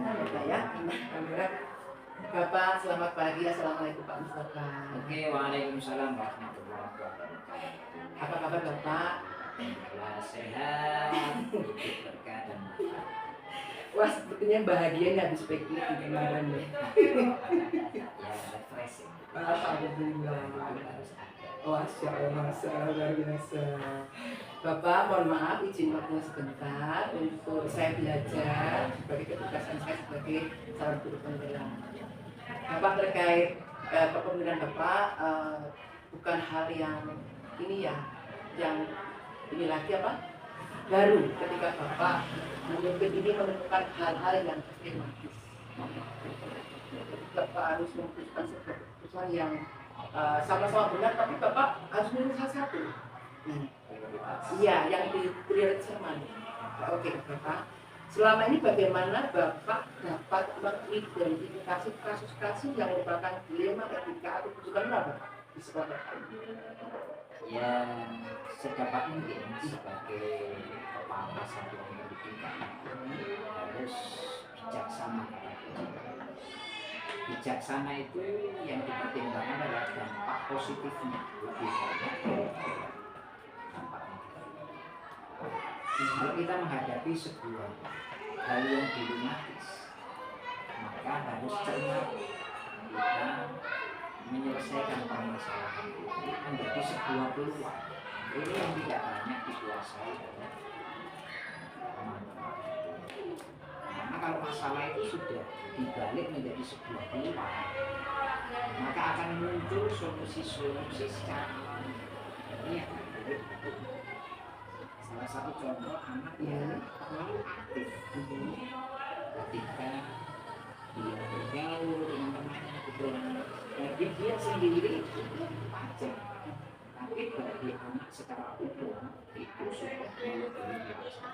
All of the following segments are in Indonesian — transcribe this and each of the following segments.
kelihatan ya Pak ya, kamera. Bapak, selamat pagi. Assalamualaikum Pak Mustafa. Oke, waalaikumsalam warahmatullahi wabarakatuh. Apa kabar Bapak? Alhamdulillah sehat, hidup berkah dan berkah. Wah, sepertinya bahagia nih habis piknik di kemarin ya. Ya, refreshing. Alhamdulillah. Harus ada. Masya Allah, luar biasa. Bapak, mohon maaf izin waktunya sebentar untuk saya belajar sebagai ketugasan saya sebagai calon guru penggerak. Bapak terkait kepemimpinan Bapak bukan hal yang ini ya, yang ini lagi apa? Baru ketika Bapak memimpin ini menemukan hal-hal yang sistematis. Bapak harus memutuskan sebuah keputusan yang sama-sama benar, tapi Bapak harus memilih salah satu. Iya, yang diprioritaskan. Oke, Bapak. Selama ini bagaimana Bapak dapat mengidentifikasi kasus-kasus yang merupakan dilema etika atau kebutuhan Bapak di sekolah Bapak? Ya, sedapat mungkin sebagai kepala satuan pendidikan harus bijaksana. Bijaksana itu yang dipertimbangkan adalah dampak positifnya lebih banyak dampak negatifnya. Kalau kita menghadapi sebuah hal yang dilematis, maka harus cermat kita menyelesaikan permasalahan itu menjadi sebuah peluang. Ini yang tidak banyak dikuasai oleh teman-teman. Karena kalau masalah itu sudah dibalik menjadi sebuah peluang, maka akan muncul solusi-solusi secara ini yang salah satu contoh anak yang terlalu aktif ketika dia bergaul dengan temannya bagi dia sendiri itu wajar, tapi bagi anak secara umum itu sudah melebihi dewasa.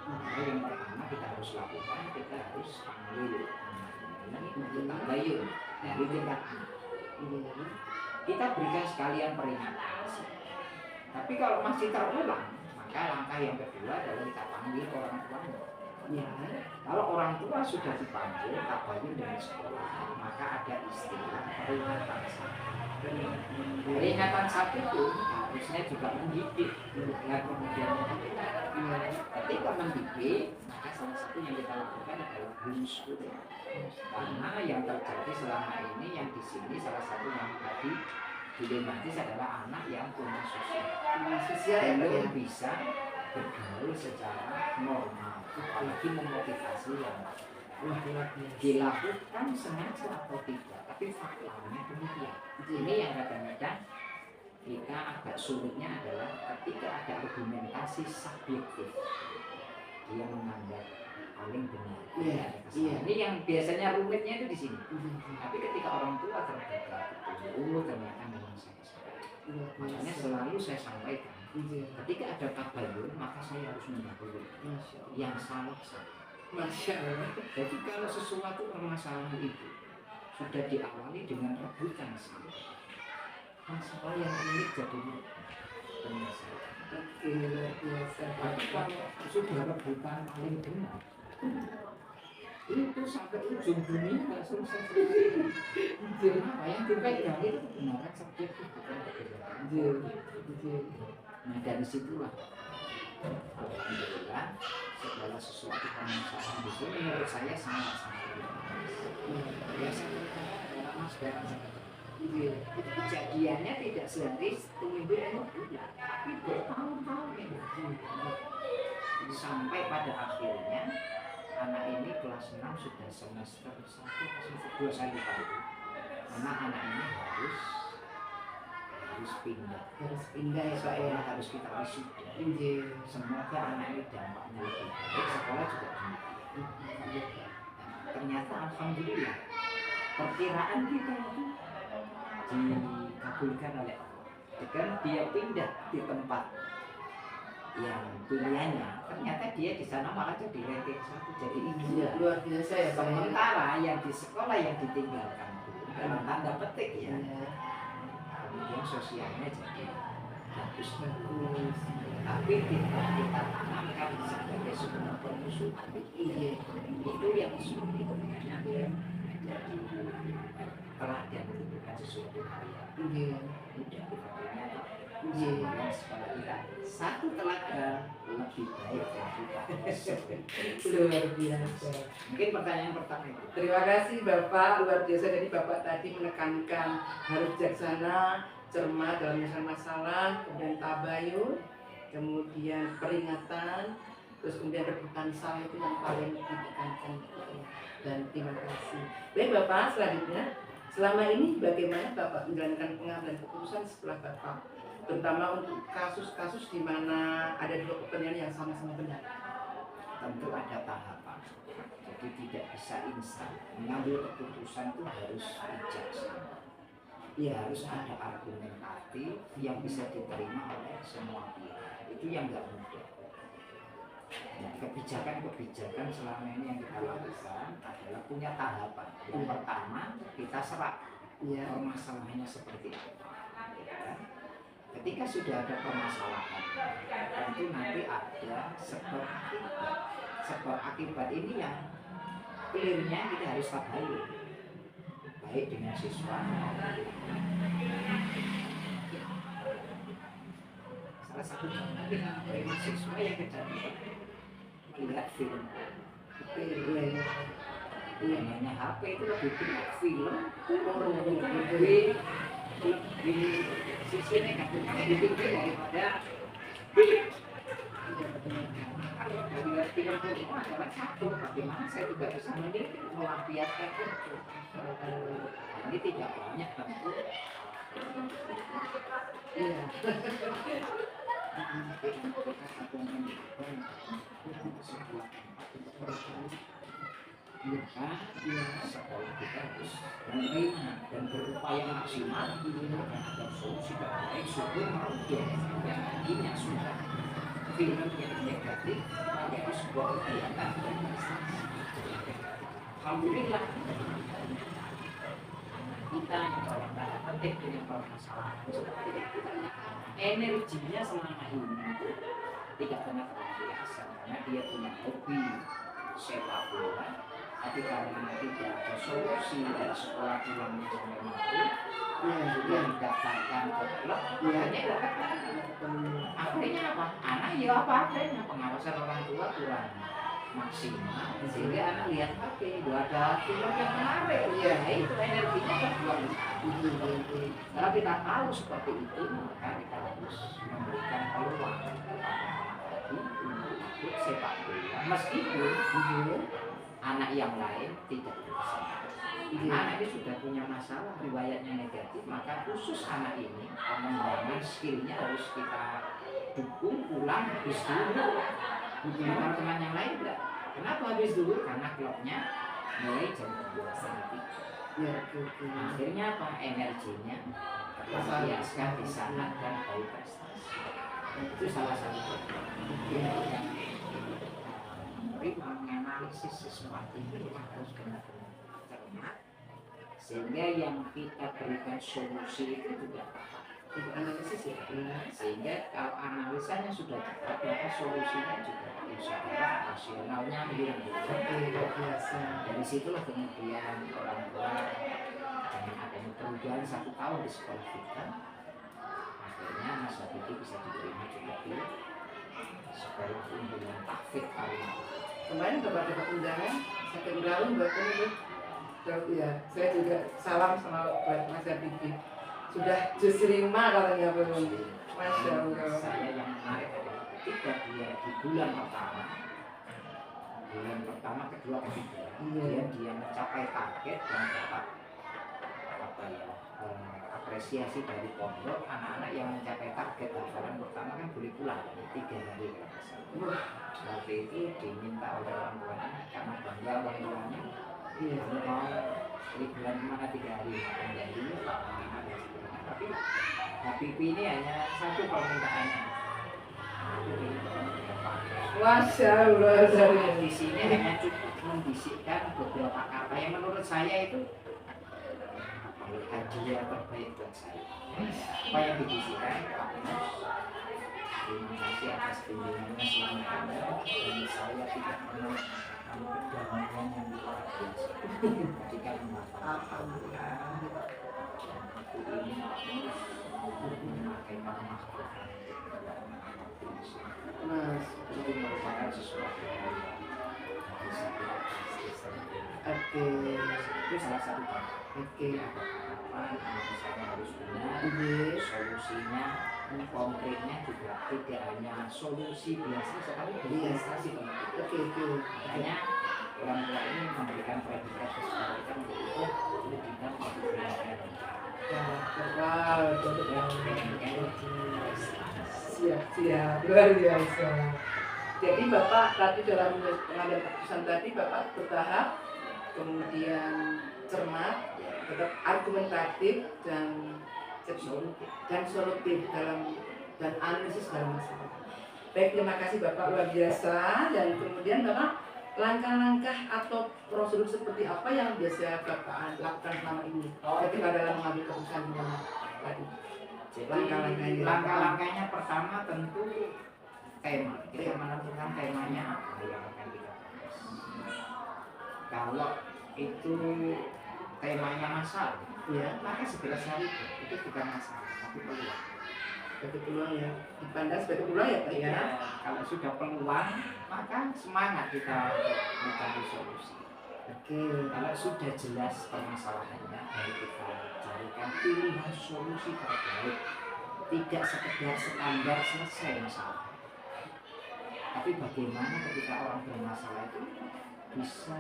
Maka yang pertama kita harus lakukan, kita harus panggil untuk tabayun dari tingkat anak. Kita berikan sekalian peringatan. Tapi kalau masih terulang, maka langkah yang kedua adalah kita panggil orang tuanya. Ya, kalau orang tua sudah dipanggil tabayun dari sekolah, maka ada istilah peringatan satu. Peringatan satu itu harusnya juga mendidik. Ya, kemudian ketika mendidik, maka salah satu yang kita lakukan adalah homeschooling. Karena yang terjadi selama ini yang di sini salah satu yang tadi dilematis adalah anak yang punya sosial belum bisa bergaul secara normal, apalagi memotivasi yang dilakukan sengaja atau tidak, tapi faktanya demikian. Ini yang kadang-kadang kita agak sulitnya adalah ketika ada argumentasi subjektif, dia menganggap paling benar. Ini yang biasanya rumitnya itu di sini. Tapi ketika orang tua terbuka, ternyata memang saya salah. Makanya selalu saya sampaikan, ketika ada tabayun maka saya harus mendahului yang salah saya. Masya Allah. Jadi kalau sesuatu permasalahan itu sudah diawali dengan rebutan sama, masalah yang ini jadi penyelesaian. Luar biasa. Tapi kalau sudah rebutan paling benar, itu sampai ujung dunia nggak selesai-selesai. Kenapa yang dipegang itu kebenaran subjektif bukan kebenaran. Nah dari situlah alhamdulillah segala sesuatu permasalahan di sini menurut saya sangat-sangat biasa dalam mas itu kejadiannya tidak sehari seminggu atau bulan, tapi bertahun-tahun ini sampai pada akhirnya anak ini kelas 6 sudah semester 1 semester 2 saya lupa itu. Karena anak ini harus pindah ya Pak ya, harus kita wisuda. Semoga anak ini dampaknya lebih baik, sekolah juga demikian. Ternyata alhamdulillah perkiraan kita itu dikabulkan oleh Allah. Dengan dia pindah di tempat yang pilihannya, ternyata dia di sana malah jadi ranking 1, jadi ini luar biasa ya Pak. Sementara yang di sekolah yang ditinggalkan itu dalam tanda petik ya, kemudian sosialnya jadi bagus. tapi tidak kita tanamkan sebagai sebuah permusuhan. Iya. Itu yang sulit sebenarnya menjadi teladan ketika sesuatu hal yang Iya. mudah kita punya. Iya. Kalau kita satu teladan lebih baik daripada sebelumnya. Luar biasa. Mungkin pertanyaan pertama itu. Terima kasih Bapak, luar biasa. Jadi Bapak tadi menekankan harus bijaksana, cermat dalam menyelesaikan masalah, kemudian tabayun, kemudian peringatan, terus kemudian rebutan salah itu yang paling ditekankan. Dan terima kasih. Baik Bapak, selanjutnya, selama ini bagaimana Bapak menjalankan pengambilan keputusan setelah Bapak, terutama untuk kasus-kasus di mana ada dua kepentingan yang sama-sama benar? Tentu ada tahapan. Jadi tidak bisa instan. Mengambil keputusan itu harus bijaksana. Ya harus ada argumentatif yang bisa diterima oleh semua pihak. Itu yang nggak mudah. Nah, kebijakan-kebijakan selama ini yang kita lakukan adalah punya tahapan. Yang pertama kita serap permasalahannya seperti apa. Ya. Ketika sudah ada permasalahan, tentu nanti ada sebab akibat. Sebab akibat ini yang clearnya kita harus tabayun, baik dengan siswa. Salah satu contoh kita beri siswa yang kejadian melihat film. Hanya HP itu lebih banyak film, lebih sisi negatif tinggi daripada kalau melihat film itu adalah satu, bagaimana saya juga bisa melampiaskan itu. Ini tidak banyak tentu. Iya. Maka sekolah kita harus menerima dan berupaya maksimal terhadap solusi terbaik syukur merugikan yang akhirnya sudah film yang negatif menjadi sebuah kegiatan dan prestasi. Alhamdulillah kita yang dalam penting dengan permasalahan seperti itu, energinya selama ini tidak pernah terbiasa karena dia punya hobi sepak bola. Tapi karena tidak ada solusi dari sekolah pulangnya sampai maghrib, dia didaftarkan ke klub, hanya akhirnya apa? Anak ya apa akhirnya pengawasan orang tua kurang maksimal, sehingga anak lihat HP, ada film yang menarik, ya itu energinya terbuang. Kalau kita tahu seperti itu, maka kita harus memberikan peluang kepada anak tadi untuk ikut sepak bola, meskipun anak yang lain tidak bisa. Anak ini sudah punya masalah riwayatnya negatif, maka khusus anak ini pengembangan skillnya harus kita dukung pulang habis dulu. Teman-teman yang lain enggak. Kenapa habis dulu? Karena klubnya mulai jam 12:30. Akhirnya apa? Energinya terbiaskan di sana dan baik prestasi. Itu salah satu yang menganalisis sesuatu itu harus benar-benar cermat, sehingga yang kita berikan solusi itu juga tepat. Itu analisis ya, sehingga kalau analisanya sudah tepat, maka solusinya juga insya Allah rasionalnya lebih biasa. Dari situlah kemudian orang tua dengan adanya perubahan 1 tahun di sekolah kita, akhirnya Mas Habibie bisa diterima juga di sekolah unggulan tahfidz Kalimantan. Kemarin Bapak dapat undangan, saya kenalin buat ini ya, saya juga salam sama buat Mas Habibie. Sudah jus 5 katanya belum. Masya Allah. Saya yang menarik adalah ketika dia di bulan pertama, kedua, ketiga, dia mencapai target dan dapat apresiasi dari pondok. Anak-anak yang mencapai target hafalan pertama kan boleh pulang 3 hari kalau nggak salah. Waktu itu diminta oleh orang tuanya karena bangga orang tuanya, kamu mau liburan kemana 3 hari kembali anak-anak dan sebagainya. Tapi Habibie ini hanya satu permintaannya. Masya Allah. Di sini hanya cukup membisikkan beberapa kata yang menurut saya itu hadiah terbaik buat saya. Apa yang dibisikkan? Pak Mus, Terima kasih atas bimbingannya selama ini dan saya tidak pernah kedamaian yang luar biasa ketika menghafal Al-Quran. Aku ini terus memakaikan makhluk Mas, itu merupakan sesuatu yang bisa kita pasti. oke, Itu salah satu contoh. oke, Apa yang misalnya harus punya iya, solusinya, konkretnya juga tidak hanya solusi biasa, tetapi berinvestasi. oke, oke, Makanya orang tua ini memberikan predikat kepada kita untuk itu kita memberikan wow, predikat siap, siap, luar biasa. Jadi Bapak tadi dalam pengambilan keputusan tadi Bapak bertahap, kemudian cermat, tetap argumentatif dan solutif dan analisis dalam masalah. Baik, terima kasih Bapak, luar biasa. Dan kemudian Bapak, langkah-langkah atau prosedur seperti apa yang biasa Bapak lakukan selama ini ketika dalam mengambil keputusan tadi? Jadi Langkah-langkahnya. langkah-langkahnya pertama tentu tema. Kita menentukan temanya apa yang akan kita bahas. Kalau itu temanya masalah, Ya, maka segera cari itu bukan masalah, tapi peluang. sebagai peluang ya, dipandang sebagai peluang ya Pak ya. Kalau sudah peluang, maka semangat kita untuk mencari solusi. Oke, Kalau sudah jelas permasalahannya, baru kita carikan pilihan solusi terbaik. Tidak sekedar standar selesai masalah. Tapi bagaimana ketika orang bermasalah itu bisa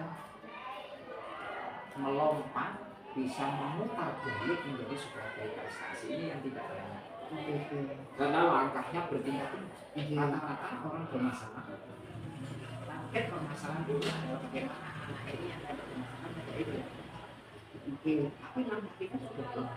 melompat, bisa memutar balik menjadi sebuah prestasi. Ini yang tidak banyak. oke, Karena langkahnya bertingkat-tingkat. oke, Rata-rata orang bermasalah. Target permasalahan itu adalah bagaimana anak ini ada permasalahan ada itu. oke. Tapi langkah kita sudah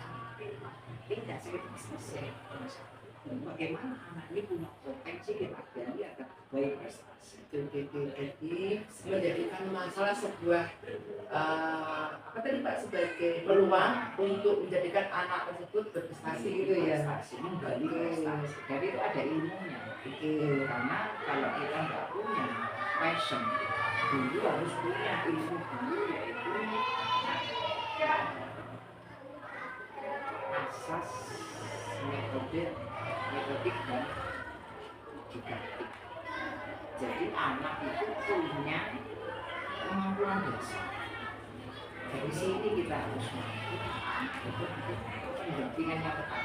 tidak selesai masalah. Bagaimana anak ini punya potensi kita gali agar baik prestasi. Jadi menjadikan masalah sebuah apa tadi Pak, sebagai peluang untuk menjadikan anak tersebut berprestasi gitu ya. Prestasi, menggali prestasi. Jadi itu ada ilmunya. Oke, Karena kalau kita nggak punya passion, dulu harus punya ilmu dulu, yaitu asas metodik dan didaktik. Jadi anak itu punya kemampuan dasar. Dari sini kita harus mampu pendampingan yang tepat.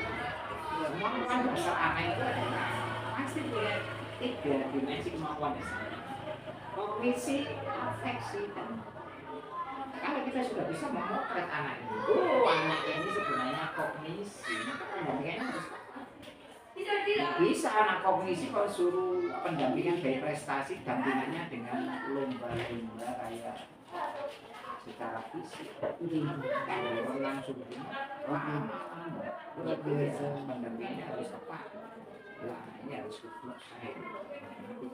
Kemampuan dasar anak itu adalah pasti punya 3 dimensi kemampuan dasar: kognisi, afeksi, dan kalau kita sudah bisa memotret anak ini, anak ini sebenarnya kognisi, maka pendampingannya harus tepat. Nggak bisa anak kognisi kalau suruh pendampingan baik prestasi, dampingannya dengan lomba-lomba kayak secara fisik. Kalau langsung lama, itu ya pendampingannya harus tepat. Wah, ini harus selesai. Itu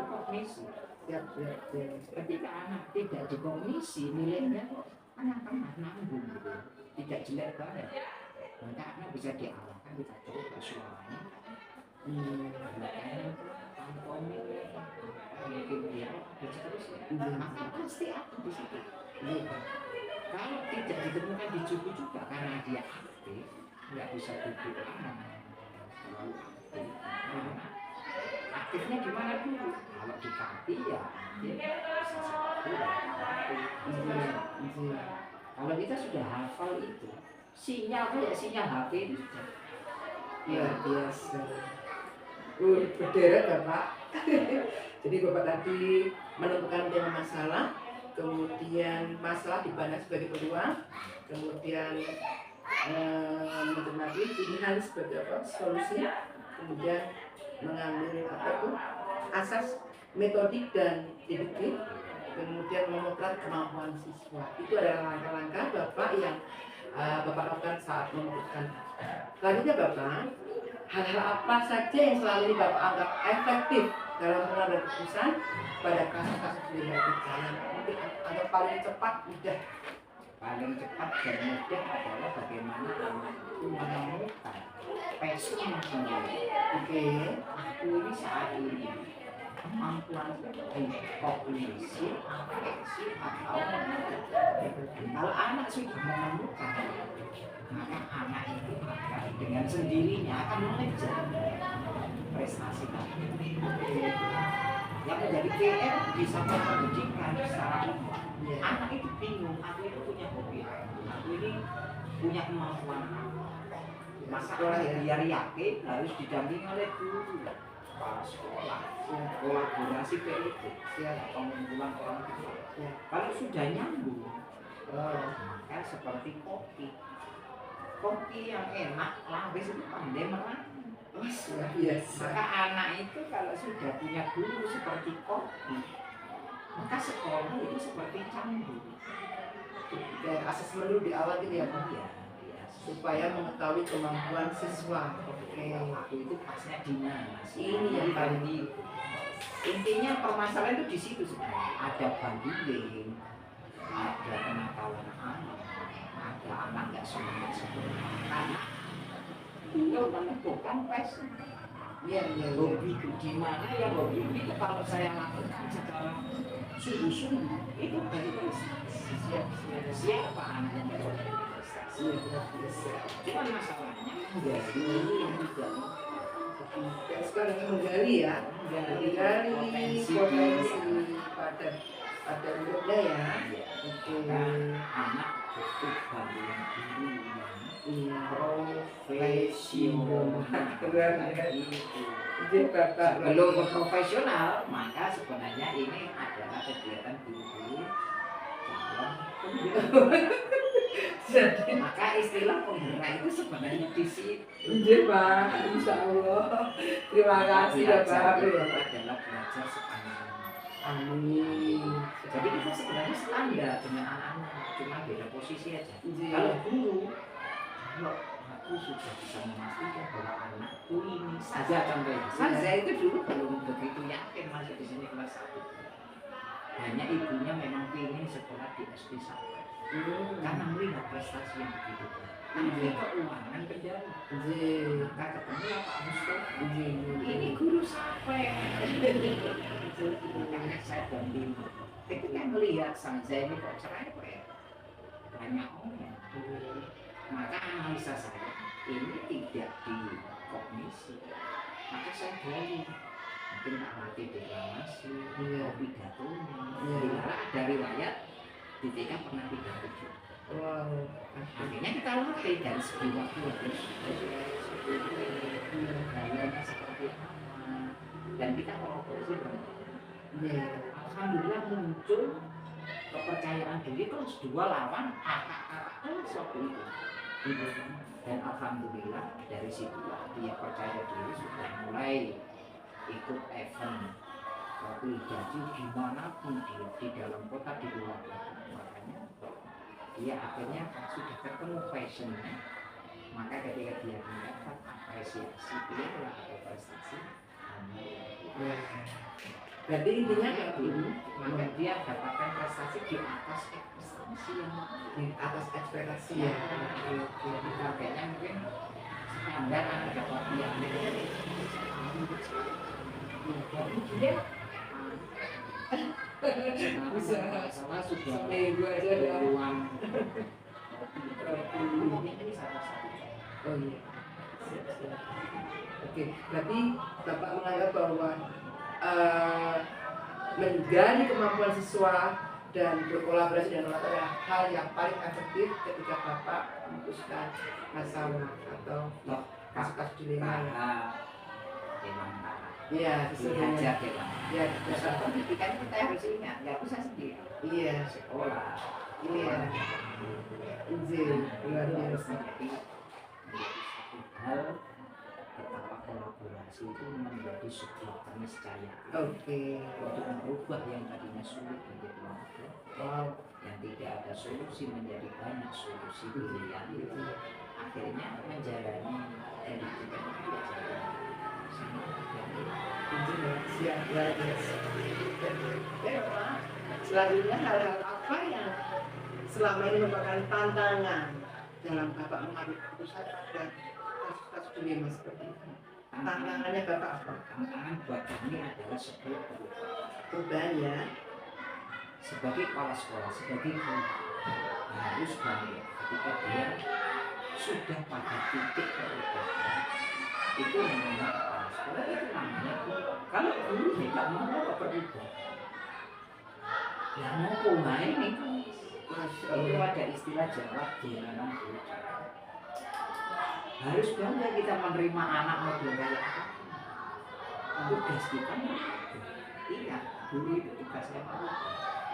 kognisi. siap, siap, siap. Ketika anak tidak dikognisi, nilainya anak tengah nanggung gitu, tidak jelek banget. Maka anak bisa diarahkan, kita coba suaranya, belakangnya, pantomim, mungkin dia dan seterusnya. Maka pasti akan di situ. Kalau tidak ditemukan di cucu juga karena dia aktif, nggak bisa duduk lama. Terlalu aktif. Aktifnya di mana dulu? Kalau di kaki ya dia bisa satu. Kalau kita sudah hafal itu, sinyalnya ya sinyal HP itu sudah Luar biasa. Berderet Bapak. Jadi Bapak tadi menentukan tema masalah, kemudian masalah dipandang sebagai peluang, kemudian mencermati pilihan sebagai apa, solusi, kemudian mengambil apa itu asas metodik dan deduktif, kemudian memotret kemampuan siswa. Itu adalah langkah-langkah Bapak yang Bapak lakukan saat memutuskan. Selanjutnya Bapak, hal-hal apa saja yang selalu Bapak anggap efektif dalam mengambil keputusan pada kasus-kasus di jalan, mungkin atau paling cepat mudah paling cepat dan mudah adalah bagaimana anak itu menemukan passion sendiri. Oke. Aku ini saat ini kemampuan di kognisi, afeksi atau kalau anak sudah menemukan, maka anak itu akan dengan sendirinya akan mengejar prestasi tadi. Yang menjadi PR bisa pendidikan secara umum. Anak itu bingung, aku itu punya hobi apa, aku ini punya kemampuan apa. Maka biar yakin harus didampingi oleh guru, kepala sekolah, kolaborasi PIT, pengumpulan orang tua. Kalau sudah nyambung, maka seperti kopi yang enak, laris itu pandai merangkum. Maka anak itu kalau sudah punya guru seperti kopi, maka sekolah itu seperti candu. Kayak asesmen dulu di awal gitu ya Pak? Iya. Supaya mengetahui kemampuan siswa. Oke. Aku itu pasnya di mana? Ini yang paling intinya permasalahan itu di situ sebenarnya. Ada banding, ada kenakalan anak, ada anak nggak semangat sekolah. Karena beliau menentukan passion. Iya. Hobi itu di mana ya, hobi itu kalau saya lakukan secara sungguh-sungguh itu dari prestasi. Siapa anak yang berprestasi? Cuma masalahnya menggali yang tidak. Sekarang menggali ya, menggali potensi pada muridnya ya. Oke. Anak butuh bantuan guru yang profesional. Jadi Bapak Belum profesional, maka sebenarnya ini adalah kegiatan guru-guru calon. jadi Maka istilah penggerak itu sebenarnya di situ. Iya Pak, Insya Allah. Terima kasih ya Pak. Itu adalah belajar sepanjang. Amin. Jadi kita sebenarnya standar dengan anak-anak, cuma beda posisi aja. Iya. Kalau guru, kalau aku sudah bisa memastikan bahwa anakku ini saja contohnya. Saya itu dulu belum begitu yakin masuk di sini kelas 1. Hanya ibunya memang ingin sekolah di SD sampai. Karena melihat prestasi yang begitu baik. Ini keuangan penjara. Maka ketemu Pak Mustafa. Ini guru sampai. Makanya saya dampingi. Ketika melihat sang saya ini kok cerewet, banyak omong. Maka analisa saya ini tidak di kognisi. Maka saya gali. Mungkin tak ngerti deklamasi, pidatonya. Dimana ada riwayat DTK pernah pidato juga. Wow. Akhirnya kita latih dari segi waktu terus gayanya seperti apa, dan kita kolaborasi alhamdulillah muncul kepercayaan diri terus 2 lawan kakak-kakak seperti itu. Dan alhamdulillah dari situlah dia percaya diri sudah mulai ikut event jadi dimanapun dia di dalam kota di luar kota. Makanya dia akhirnya sudah ketemu passionnya. Maka ketika dia mendapat apresiasi dia atau prestasi, berarti intinya kayak gini, maka dia dapatkan prestasi di atas ekspektasi yang di atas ekspektasi ya. Jadi targetnya mungkin standar anak dapat yang dia Bisa sama sudah seminggu aja ada uang. ini satu-satu. Oh iya. Siap. Oke, berarti Bapak menganggap bahwa menggali kemampuan siswa dan berkolaborasi dengan orang tua adalah hal yang paling efektif ketika Bapak memutuskan masalah atau kasus-kasus dilema. Iya, Dihajar ya Pak. Iya, Dasar pendidikan kita harus ingat, nggak bisa sendiri. Iya, Sekolah. iya. Izin, luar biasa. Jadi satu hal betapa kolaborasi itu menjadi sebuah keniscayaan. Oke. Untuk merubah yang tadinya sulit menjadi mudah. Wow. Yang tidak ada solusi menjadi banyak solusi pilihan. Akhirnya menjalani pendidikan itu sama Siap, luar biasa. Selanjutnya hal-hal apa yang selama ini merupakan tantangan dalam Bapak mengambil keputusan pada kasus-kasus dilema seperti itu? Tantangannya Bapak apa? Tantangan buat kami adalah sebuah Perubahan ya. sebagai kepala sekolah, sebagai guru harus bangga ketika dia sudah pada titik perubahan. Itu namanya kepala sekolah, itu namanya guru. Kalau guru tidak mau berubah, ya mau pulai ini. Itu ada istilah Jawa jalanan guru. Harus bangga kita menerima anak model kayak apa. Tugas kita iya, guru itu tugasnya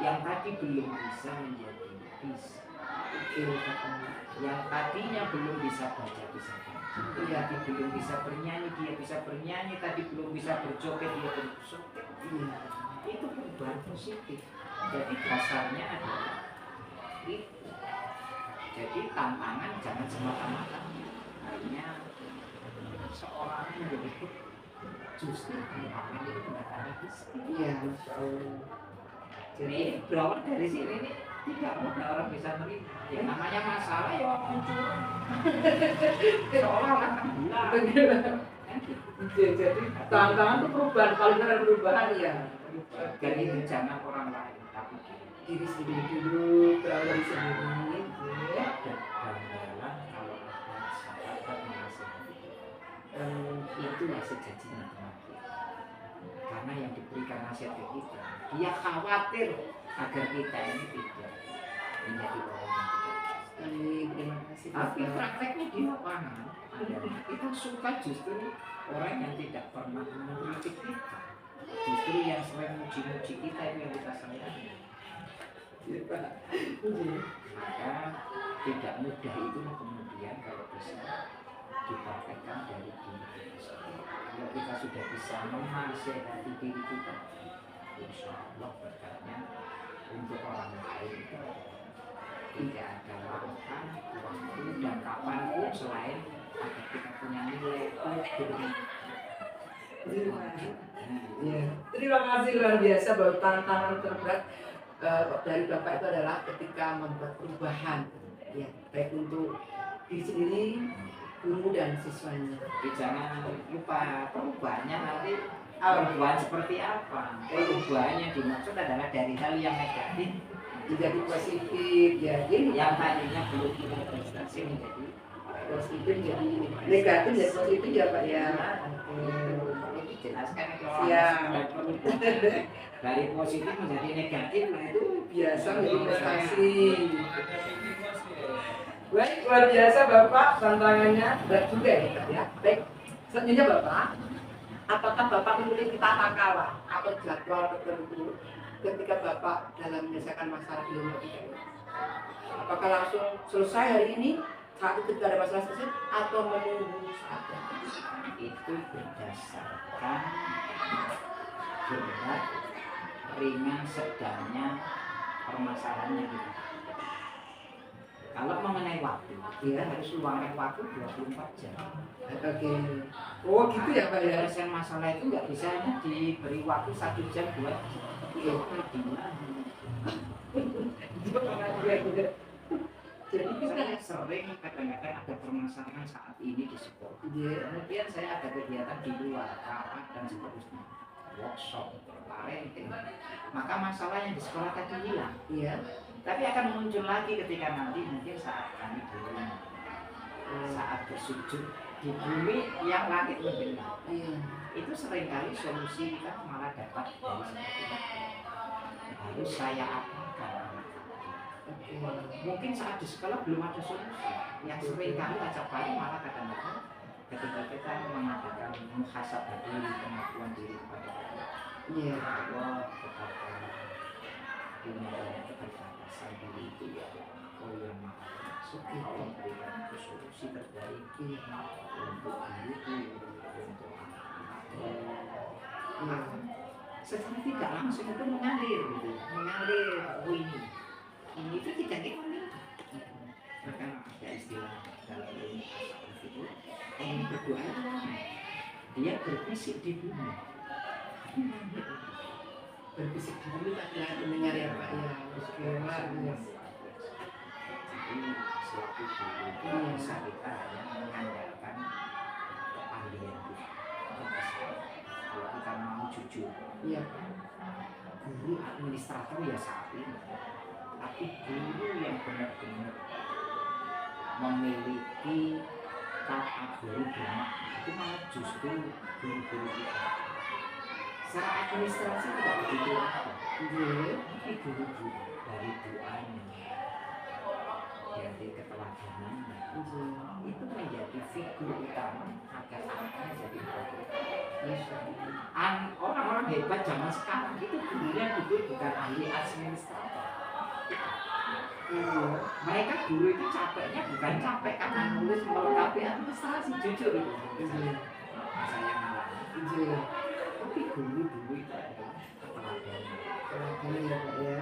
yang tadi belum bisa menjadi bisa. Yang tadinya belum bisa baca bisa baca. Tadi belum bisa bernyanyi dia bisa bernyanyi. Tadi belum bisa berjoget dia berjoget. Itu perubahan positif. Jadi dasarnya adalah itu. Jadi tantangan jangan semata-mata hanya seorang menjadi justru tantangan itu tidak ada bisa. Iya, Masya Allah. Jadi berawal dari sini nih tidak mudah orang bisa menerima. Yang namanya masalah ya muncul. Seolah-olah tenggelam. Jadi tantangan itu perubahan, kalau benar perubahan ya. Dan itu jangan orang lain, tapi Diri sendiri dulu, berawal dari sendiri. Ya. dan banggalah kalau ada sahabat menasihati. Itu nasihat janji nanti. Karena yang diberikan nasihat ke kita, dia khawatir agar kita ini tidak menjadi orang yang tidak. Terima kasih. Tapi prakteknya di lapangan adalah kita suka justru orang yang tidak pernah mengkritik kita, justru yang sering muji-muji kita itu yang kita sayangi. Maka tidak mudah itulah kemudian kalau bisa dipraktekkan dari diri kita sendiri. Kalau kita sudah bisa menasihati diri kita, insya Allah berkatnya untuk orang lain itu tidak ada waktu dan kapanpun selain agar kita punya nilai Terima kasih luar biasa bahwa tantangan terberat dari Bapak itu adalah ketika membuat perubahan, ya, baik untuk diri sendiri, guru dan siswanya. Tapi jangan lupa perubahannya nanti perubahan seperti apa. Perubahannya dimaksud adalah dari hal yang negatif Menjadi positif, ya. Ini yang tadinya belum kita prestasi menjadi positif jadi negatif jadi positif ya Pak ya. Ini dijelaskan itu Siap. dari positif menjadi negatif, nah itu Biasa menjadi prestasi. Baik, luar biasa Bapak, tantangannya berat juga ya Pak ya. Baik, selanjutnya Bapak, apakah Bapak memiliki tata cara atau jadwal tertentu ketika Bapak dalam menyelesaikan masalah di rumah kita? Apakah langsung selesai hari ini saat itu tidak ada masalah selesai atau menunggu saat itu berdasarkan berat, ringan, sedangnya permasalahannya gitu. Kalau mengenai waktu, kita harus luangkan waktu 24 jam. Oke. Oh gitu ya Pak ya. Penyelesaian masalah itu nggak bisa hanya diberi waktu 1 jam, 2 jam. Jadi saya sering kadang-kadang ada permasalahan saat ini di sekolah. Kemudian saya ada kegiatan di luar, rapat dan seterusnya, workshop, parenting. Maka masalahnya di sekolah tadi hilang. Iya. Tapi akan muncul lagi ketika nanti mungkin saat kami di rumah, saat bersujud di bumi yang langit membelah. Itu seringkali solusi kita malah dapat dari seperti itu. Harus saya apakan. Mungkin saat di sekolah belum ada solusi. Yang seringkali acap kali malah kadang-kadang ketika kita mengadakan muhasabah diri, pengakuan diri kepada Allah, betapa punya banyak keterbatasan diri itu ya. Oh yang maha masuk itu memberikan solusi terbaik untuk diri, untuk anak. Secara tidak langsung itu mengalir gitu, mengalir ini itu tidak kita minta. Maka ada istilah dalam ilmu tasawuf itu orang berdoa dia berbisik di bumi. Berbisik di bumi tak dengar ya Pak ya. seperti dulu itu bisa kita hanya mengandalkan keahlian kita. Kalau kita mau jujur, Iya. guru administrator ya saat ini, tapi guru yang benar-benar memiliki kategori bermakna itu malah justru guru-guru kita. Secara administrasi tidak begitu apa, tapi guru-guru dari doanya, dari keteladanannya, itu menjadi figur utama agar anaknya jadi profesional. Orang-orang hebat zaman sekarang itu gurunya bukan ahli administrator. Mereka guru itu capeknya bukan capek karena nulis melengkapi administrasi, jujur itu. Saya mengalami. Tapi guru itu adalah keteladanan ya Pak ya.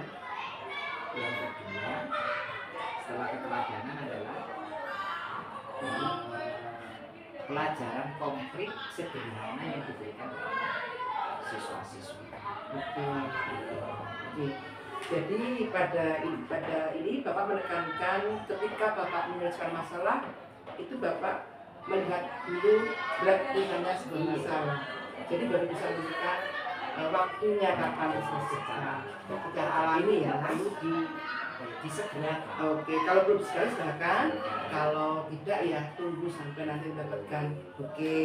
Yang kedua, setelah keteladanan adalah pelajaran konkret sederhana yang diberikan kepada siswa-siswi. Oke. Jadi pada ini Bapak menekankan ketika Bapak menyelesaikan masalah itu Bapak melihat dulu berat ringannya sebuah masalah. Jadi baru bisa menentukan waktunya kapan diselesaikan. Secara alami ya perlu disegerakan. Oke, kalau belum sekali silakan. Kalau tidak ya tunggu sampai nanti mendapatkan. Oke,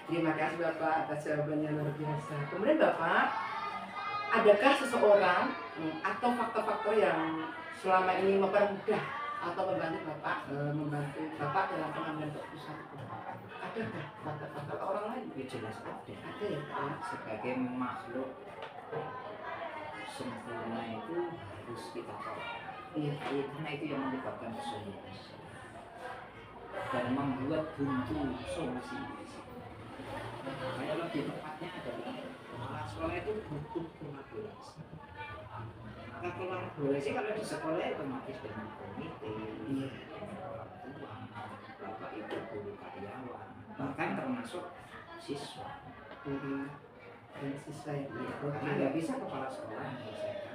terima kasih Bapak atas jawabannya luar biasa. Kemudian Bapak, adakah seseorang atau faktor-faktor yang selama ini mempermudah atau membantu Bapak dalam pengambilan keputusan? Adakah faktor-faktor orang lain? Ya jelas ada. Ada ya Pak. Sebagai makhluk sempurna itu harus kita tolak. Iya. Karena itu yang menyebabkan kesulitan dan membuat buntu solusi. Kayak lebih tepatnya adalah kepala sekolah itu butuh kolaborasi. Maka kolaborasi kalau di sekolah otomatis dengan komite, orang tua, bapak ibu guru karyawan, bahkan termasuk siswa. Dan siswa ya. Karena nggak bisa kepala sekolah menyelesaikan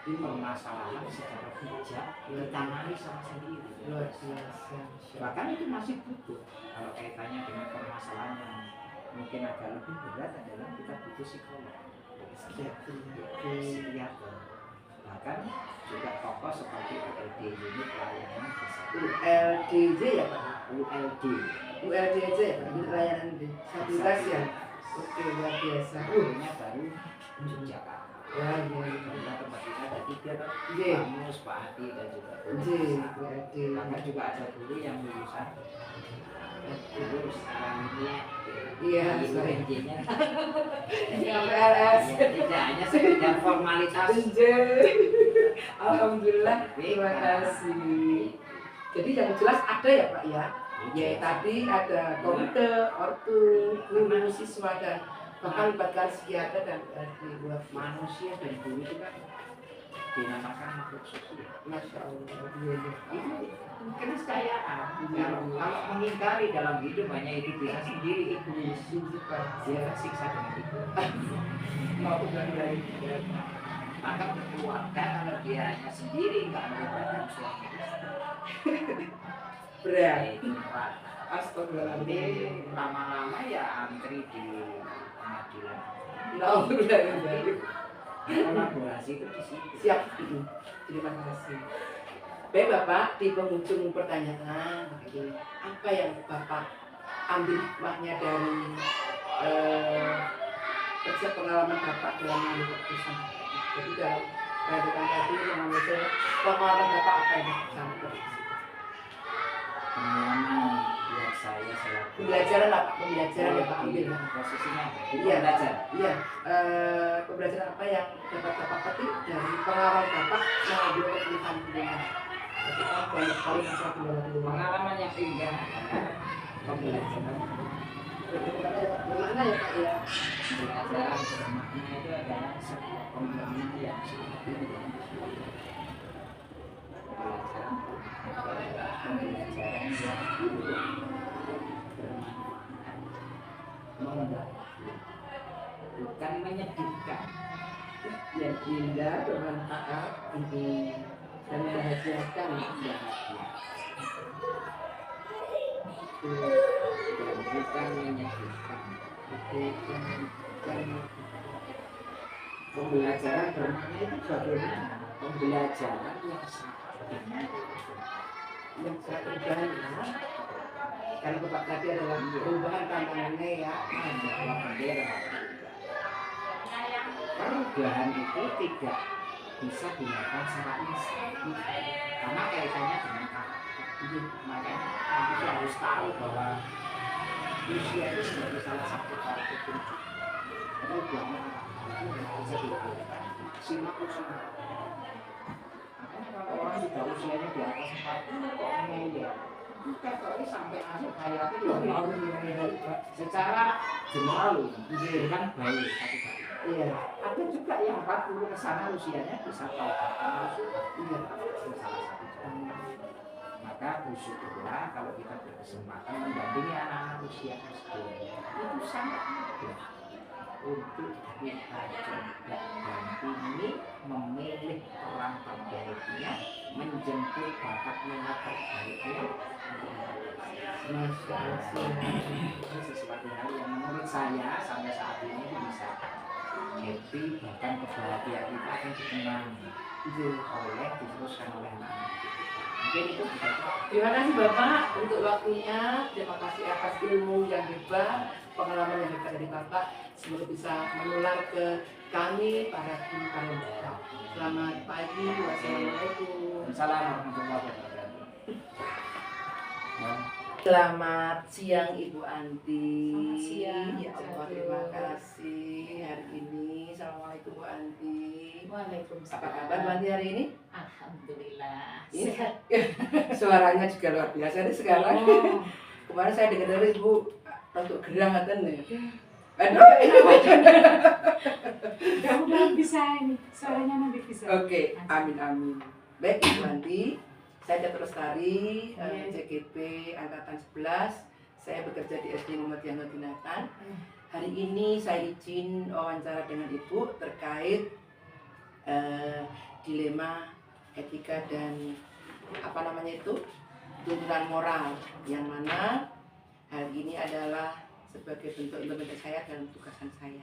permasalahan secara bijak ditangani sama sendiri. Luar biasa. Bahkan itu masih butuh. Kalau kaitannya dengan permasalahan yang mungkin agak lebih berat adalah kita butuh psikolog, psikiater. Bahkan juga tokoh seperti ULD, unit layanan desa. ULDJ ya Pak? ULD. ULDJ ya Pak? Unit layanan disabilitas ya? Oke, luar biasa. Gurunya baru Yogyakarta. Wah, iya. Kita tempat kita ada 3 Pak Mus, Pak Adi dan juga ULD. Bahkan juga ada guru yang lulusan guru setelahnya. Iya, UNJ-nya. PLS. Tidak hanya sekedar formalitas. Alhamdulillah, terima kasih. Jadi yang jelas ada ya Pak ya? Ya tadi ada komite, ortu, guru, siswa dan bahkan libatkan psikiater dan buat Manusia dan guru itu kan dinamakan makhluk sosial. Masya Allah. Itu keniscayaan. Kalau mengingkari dalam hidup hanya hidup bisa sendiri, egois. Dia siksa dengan itu. Mau dari Maka berkeluarga kalau dia hanya sendiri nggak melibatkan suami istri. berat. Itu berat. Astagfirullahaladzim. Nanti lama-lama ya antri di pengadilan. Alhamdulillah. Kolaborasi itu di situ. Siap. Terima kasih. Baik Bapak, di penghujung pertanyaan, apa yang Bapak ambil hikmahnya dari kerja pengalaman Bapak dalam mengambil keputusan? Jadi dalam kehidupan tadi mengambil pengalaman Bapak apa yang dicampur? Pengalaman buat saya selaku Pembelajaran apa? Pembelajaran yang Bapak ambil? posisinya Iya, belajar. Iya, pembelajaran apa yang dapat Bapak petik dari pengalaman Bapak mengambil keputusan pilihan? Ketika banyak sekali masalah kendala. Pengalaman yang indah. Pembelajaran. Bagaimana ya Pak ya? Pembelajaran bermakna itu adalah sebuah pengalaman yang sangat indah. Pembelajaran yang bermanfaat, bukan menyedihkan. Yang indah, bermanfaat, ini dan membahagiakan. bahagia dan bukan menyakitkan. Dan Pembelajaran bermakna itu bagaimana? Pembelajaran yang sangat benar. yang sangat perubahan ya. Karena Bapak tadi adalah perubahan tantangannya ya. Bahwa bendera perubahan itu tidak bisa dilakukan secara instan karena kaitannya dengan karakter. Makanya manusia harus tahu bahwa usia itu sebagai salah satu karakter kunci. Perubahan itu tidak bisa dilakukan simak usia. Makanya kalau orang sudah usianya di atas 40 kok ngeyel, kita kalau sampai akhir hayat itu secara general kan baik satu-satu. Iya. Ada juga yang 40 ke sana usianya bisa tahu iya, itu salah satu contoh. Maka bersyukurlah kalau kita berkesempatan mendampingi anak-anak usia SD itu sangat mudah untuk kita coba dampingi memilih peran terbaiknya, menjemput bakat minat terbaiknya. Masya Allah. Itu sesuatu hal yang menurut saya sampai saat ini bisa happy, bahkan kebahagiaan kita akan dikenang oleh diteruskan oleh anak-anak. Mungkin itu bisa. Terima kasih Bapak untuk waktunya. Terima kasih atas ilmu yang hebat, pengalaman yang hebat dari Bapak. Semoga bisa menular ke kami para guru para Bapak. Selamat pagi. Wassalamualaikum. Assalamualaikum warahmatullahi wabarakatuh. Selamat siang Ibu Anti. Selamat siang. Ya Allah, terima kasih hari ini. Assalamualaikum Bu Anti. Waalaikumsalam. Apa kabar Bu Anti hari ini? Alhamdulillah. Ini Sehat. suaranya juga luar biasa nih sekarang. Oh, Kemarin saya dengar dari Ibu untuk gerang katanya nih. Aduh. mudah-mudahan bisa ini. Suaranya nanti bisa. Oke, amin amin. Baik Ibu Anti, saya Catur Lestari, Iya. CGP angkatan 11. Saya bekerja di SD Muhammadiyah Dinatan. Hari ini saya izin wawancara dengan Ibu terkait dilema etika dan apa namanya itu tuntutan moral, yang mana hal ini adalah sebagai bentuk implementasi saya dalam tugasan saya.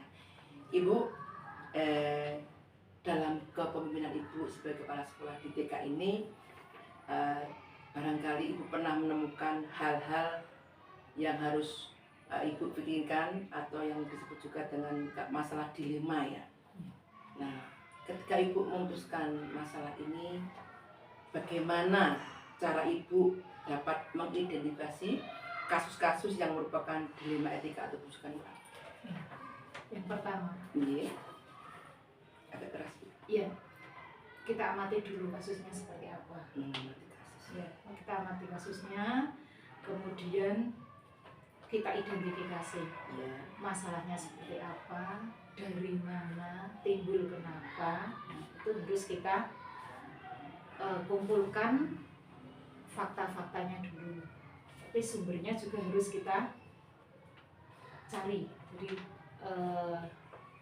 Ibu, dalam kepemimpinan Ibu sebagai kepala sekolah di TK ini, barangkali Ibu pernah menemukan hal-hal yang harus Ibu pikirkan atau yang disebut juga dengan masalah dilema ya. Nah, ketika Ibu memutuskan masalah ini, bagaimana cara Ibu dapat mengidentifikasi kasus-kasus yang merupakan dilema etika atau kerusakan moral? Yang pertama, Iya. Agak keras. iya, kita amati dulu kasusnya seperti apa. Kasus. Ya, kita amati kasusnya, kemudian kita identifikasi Iya. masalahnya seperti apa, dari mana, timbul kenapa. Itu harus kita kumpulkan fakta-faktanya dulu. Tapi sumbernya juga harus kita cari. Jadi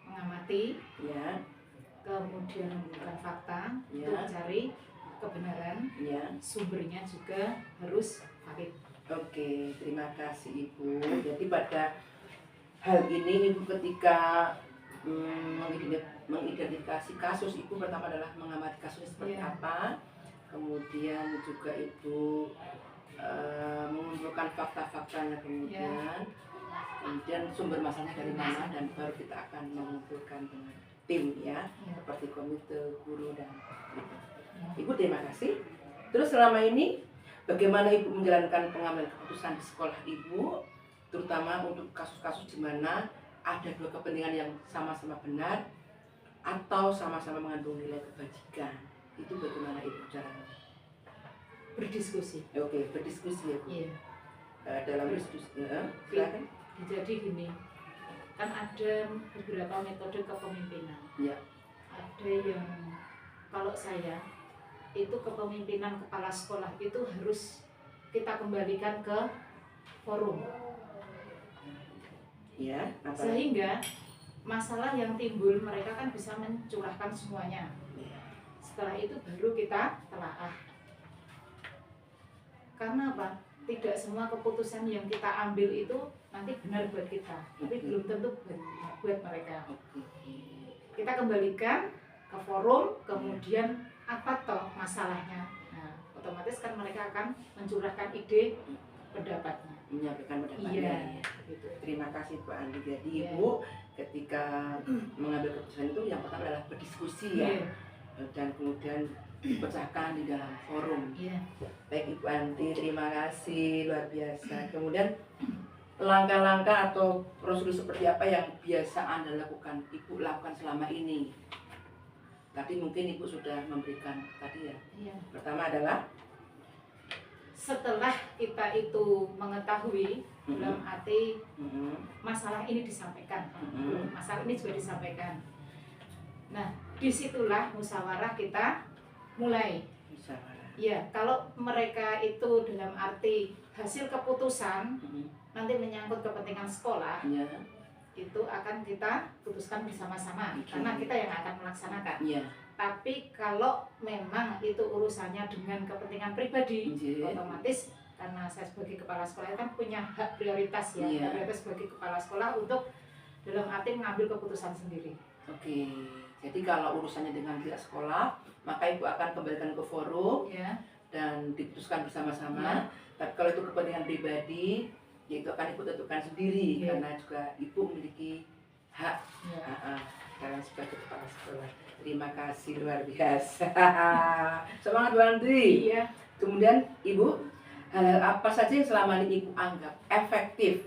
mengamati, Ya. kemudian mengumpulkan fakta, Ya. untuk mencari kebenaran, Ya. sumbernya juga harus valid. Oke, terima kasih Ibu. Jadi pada hal ini Ibu ketika mengidentifikasi kasus, Ibu pertama adalah mengamati kasusnya seperti Iya. apa, kemudian juga Ibu mengumpulkan fakta-faktanya, kemudian sumber masalahnya dari mana, dan baru kita akan mengumpulkan dengan tim ya, Ya. seperti komite, guru, dan Ibu terima kasih. Terus selama ini bagaimana Ibu menjalankan pengambilan keputusan di sekolah Ibu, terutama untuk kasus-kasus di mana ada dua kepentingan yang sama-sama benar atau sama-sama mengandung nilai kebajikan. Itu bagaimana Ibu caranya? Berdiskusi. Oke, berdiskusi ya Bu. Iya. Dalam diskusi, silakan. Jadi gini, kan ada beberapa metode kepemimpinan. Ya. Ada yang kalau saya itu kepemimpinan kepala sekolah itu harus kita kembalikan ke forum, Ya, apa? sehingga masalah yang timbul mereka kan bisa mencurahkan semuanya. Ya. Setelah itu baru kita telaah. Karena apa? Tidak semua keputusan yang kita ambil itu nanti benar buat kita, tapi belum tentu buat mereka. Kita kembalikan ke forum, kemudian apa toh masalahnya. Nah, otomatis kan mereka akan mencurahkan ide pendapatnya. Menyampaikan pendapatnya. Iya, Ya. gitu. Terima kasih Bu Andi. Jadi Iya. Ibu ketika mengambil keputusan itu yang pertama adalah berdiskusi ya, Iya. dan kemudian dipecahkan di dalam forum. Iya. Baik Ibu Andi, terima kasih luar biasa. Kemudian langkah-langkah atau prosedur seperti apa yang biasa Anda lakukan, Ibu lakukan selama ini? Tadi mungkin Ibu sudah memberikan tadi ya. Iya. Pertama adalah Setelah kita itu mengetahui dalam arti masalah ini disampaikan, masalah ini juga disampaikan. Nah, disitulah musyawarah kita mulai. musyawarah. Ya, kalau mereka itu dalam arti hasil keputusan nanti menyangkut kepentingan sekolah, Ya, itu akan kita putuskan bersama-sama Oke. karena kita yang akan melaksanakan. ya, Tapi kalau memang itu urusannya dengan kepentingan pribadi, Iya. otomatis karena saya sebagai kepala sekolah kan punya hak prioritas ya, Iya. prioritas sebagai kepala sekolah untuk dalam arti mengambil keputusan sendiri. Oke. Jadi kalau urusannya dengan pihak sekolah, maka Ibu akan kembalikan ke forum Ya, dan diputuskan bersama-sama. Ya. Tapi kalau itu kepentingan pribadi, ya itu akan Ibu tentukan sendiri Ya. karena juga Ibu memiliki hak ya. dalam sebagai kepala sekolah. Terima kasih luar biasa. Semangat Bu Andri. Iya. Kemudian Ibu, hal-hal apa saja yang selama ini Ibu anggap efektif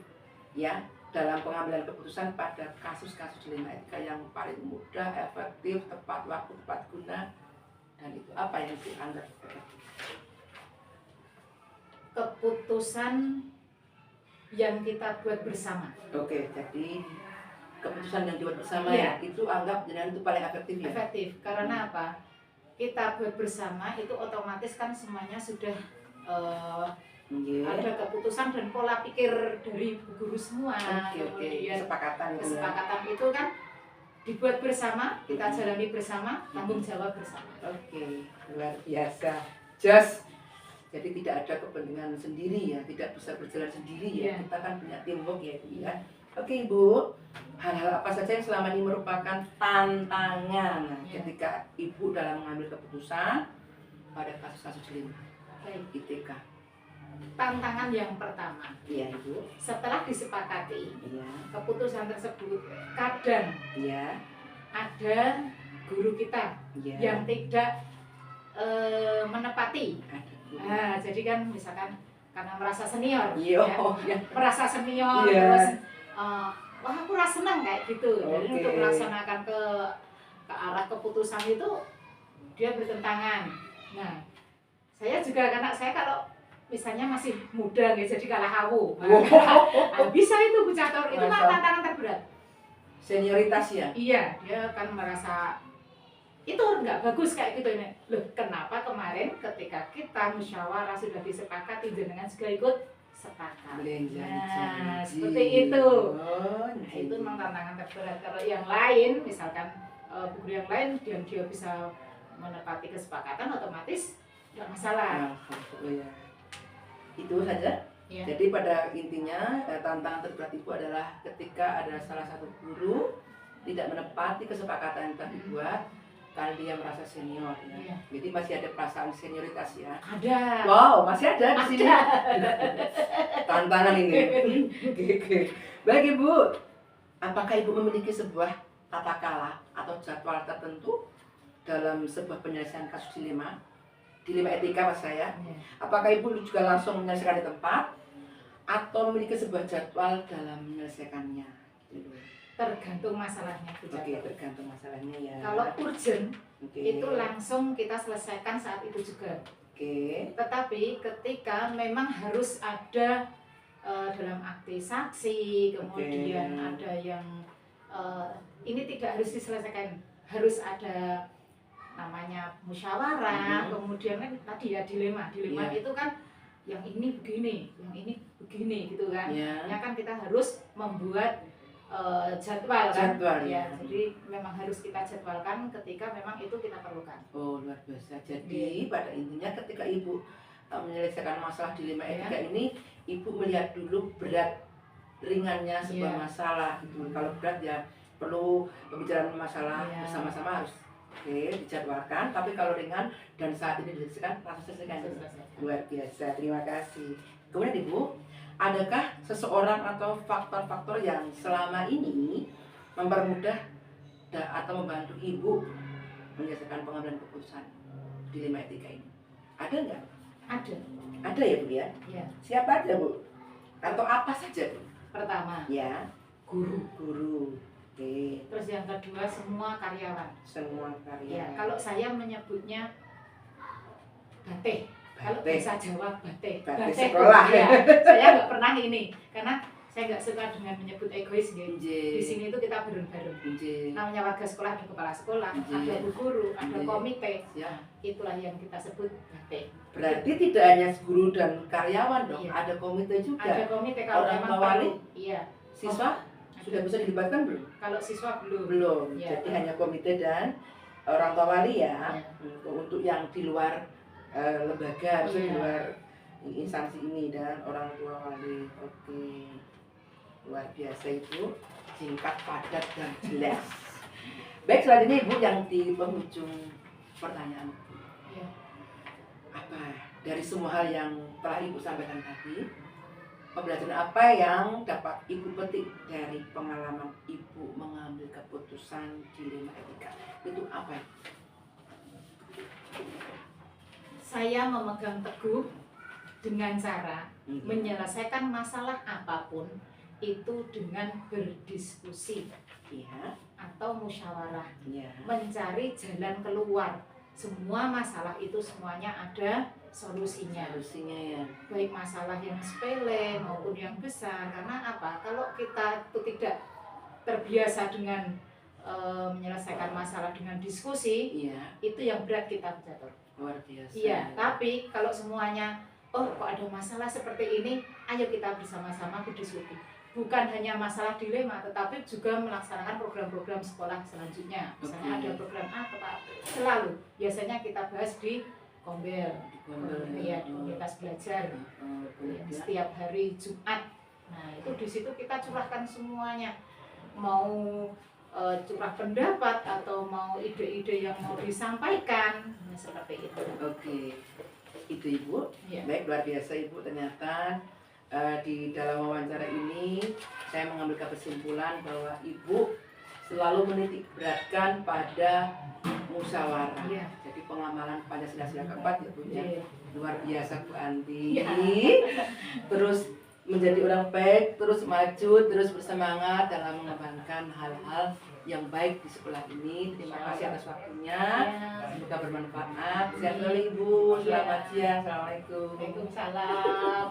ya dalam pengambilan keputusan pada kasus-kasus dilema etika yang paling mudah, efektif, tepat waktu, tepat guna, dan itu apa yang Ibu anggap efektif? Keputusan yang kita buat bersama. Oke, jadi keputusan yang dibuat bersama Iya. ya, itu anggap dengan itu paling efektif ya? Efektif karena apa? Kita buat bersama itu otomatis kan semuanya sudah Iya. ada keputusan dan pola pikir dari bu guru semua. Oke, Kemudian kesepakatan itu ya. kesepakatan itu kan dibuat bersama, kita jalani bersama, tanggung jawab bersama. Oke, luar biasa. Just, jadi tidak ada kepentingan sendiri ya, tidak bisa berjalan sendiri ya. Iya. Kita kan punya teamwork ya Ibu ya. Oke Ibu, hal-hal apa saja yang selama ini merupakan tantangan Iya. ketika Ibu dalam mengambil keputusan pada kasus-kasus dilema Baik. ITK? Tantangan yang pertama, Iya Ibu. setelah disepakati Iya. keputusan tersebut, kadang Iya. ada guru kita Iya. yang tidak menepati. Ada. Nah, jadi kan misalkan karena merasa senior, Iya. ya, merasa senior Iya. terus wah aku rasa senang kayak gitu. Jadi Oke. untuk melaksanakan ke arah keputusan itu dia bertentangan. Nah, saya juga karena saya kalau misalnya masih muda gitu, jadi kalah hawu. Nah, bisa itu Bu Catur, itu kan Masa? tantangan terberat. Senioritas ya. Iya, dia kan merasa itu nggak bagus kayak gitu ini. Loh, kenapa kemarin ketika kita musyawarah sudah disepakati jenengan juga ikut sepakat. Nah, seperti itu. Oh, Nah, itu memang tantangan terberat. Kalau yang lain, misalkan guru yang lain dia bisa menepati kesepakatan, otomatis nggak masalah. Ya. Itu saja. Ya. Jadi pada intinya tantangan terberat itu adalah ketika ada salah satu guru tidak menepati kesepakatan yang telah dibuat karena dia merasa senior ya. Iya. Jadi masih ada perasaan senioritas ya. Ada. Wow, masih ada di sini. Ada. Tantangan ini. Oke. Baik Ibu, apakah Ibu memiliki sebuah tata cara atau jadwal tertentu dalam sebuah penyelesaian kasus dilema etika mas saya? Ya. Apakah Ibu juga langsung menyelesaikan di tempat atau memiliki sebuah jadwal dalam menyelesaikannya? Gitu. Tergantung masalahnya Bu Oke, Catur. tergantung masalahnya ya. Kalau urgent Oke. itu langsung kita selesaikan saat itu juga. Oke. Tetapi ketika memang harus ada dalam akte saksi, kemudian Oke. ada yang ini tidak harus diselesaikan, harus ada namanya musyawarah, kemudian kan tadi ya dilema Iya. itu kan yang ini begini, yang ini begini gitu kan. Ya. Ya kan kita harus membuat jadwal kan. Jadwal, Ya, ya. jadi memang harus kita jadwalkan ketika memang itu kita perlukan. Oh, luar biasa. Jadi pada intinya ketika ibu menyelesaikan masalah dilema etika ini, ibu melihat dulu berat ringannya sebuah masalah gitu. Kalau berat ya perlu pembicaraan masalah bersama-sama harus dijadwalkan. Tapi kalau ringan dan saat ini diselesaikan, langsung selesaikan. Luar biasa. Terima kasih. Kemudian ibu, adakah seseorang atau faktor-faktor yang selama ini mempermudah atau membantu ibu menyelesaikan pengambilan keputusan dilema etika ini? Ada nggak? Ada. Ada ya Bu ya? Ya. Siapa aja Bu? Atau apa saja Bu? Pertama, Ya, guru. Oke. Terus yang kedua semua karyawan. Semua karya. Ya, kalau saya menyebutnya bateh. Kalau bahasa Jawa bateh. Bateh sekolah. Ya, saya nggak pernah ini karena saya nggak suka dengan menyebut egois gitu. Di sini itu kita bareng-bareng. Namanya warga sekolah, ada kepala sekolah, ada bu guru, ada komite. Ya. Itulah yang kita sebut bateh. Berarti tidak hanya guru dan karyawan dong, ada komite juga. Ada komite kalau orang memang tua wali. Iya. Siswa sudah bisa dilibatkan belum? Kalau siswa belum. Belum. Ya. Jadi hanya komite dan orang tua wali ya. Untuk yang di luar lembaga, maksudnya di luar instansi ini dan orang tua wali. Oke. Luar biasa Ibu, singkat, padat, dan jelas. Baik, selanjutnya Ibu yang di penghujung pertanyaan. Ya. Apa dari semua hal yang telah Ibu sampaikan tadi, pembelajaran apa yang dapat Ibu petik dari pengalaman Ibu mengambil keputusan dilema etika? Itu apa? Saya memegang teguh dengan cara menyelesaikan masalah apapun itu dengan berdiskusi atau musyawarah, mencari jalan keluar. Semua masalah itu semuanya ada solusinya. Ya. Baik masalah yang sepele maupun yang besar. Karena apa? Kalau kita itu tidak terbiasa dengan menyelesaikan masalah dengan diskusi, itu yang berat kita jatuh. Luar biasa. Iya, tapi kalau semuanya, oh kok ada masalah seperti ini, ayo kita bersama-sama berdiskusi. Bukan hanya masalah dilema, tetapi juga melaksanakan program-program sekolah selanjutnya. Misalnya ada program apa, selalu biasanya kita bahas di Kombel, ya, di komunitas belajar, yang setiap hari Jumat. Nah itu di situ kita curahkan semuanya, mau curah pendapat atau mau ide-ide yang mau disampaikan, seperti itu. Oke, itu Ibu. Baik, luar biasa Ibu. Ternyata di dalam wawancara ini saya mengambil kesimpulan bahwa Ibu selalu menitik beratkan pada musyawarah. Jadi pengamalan Pancasila sila keempat ya Bu ya. Luar biasa Bu Anti. Terus menjadi orang baik, terus maju, terus bersemangat dalam mengembangkan hal-hal yang baik di sekolah ini. Terima kasih atas waktunya. Semoga bermanfaat. Sehat selalu Ibu. Selamat siang. Assalamualaikum. Waalaikumsalam.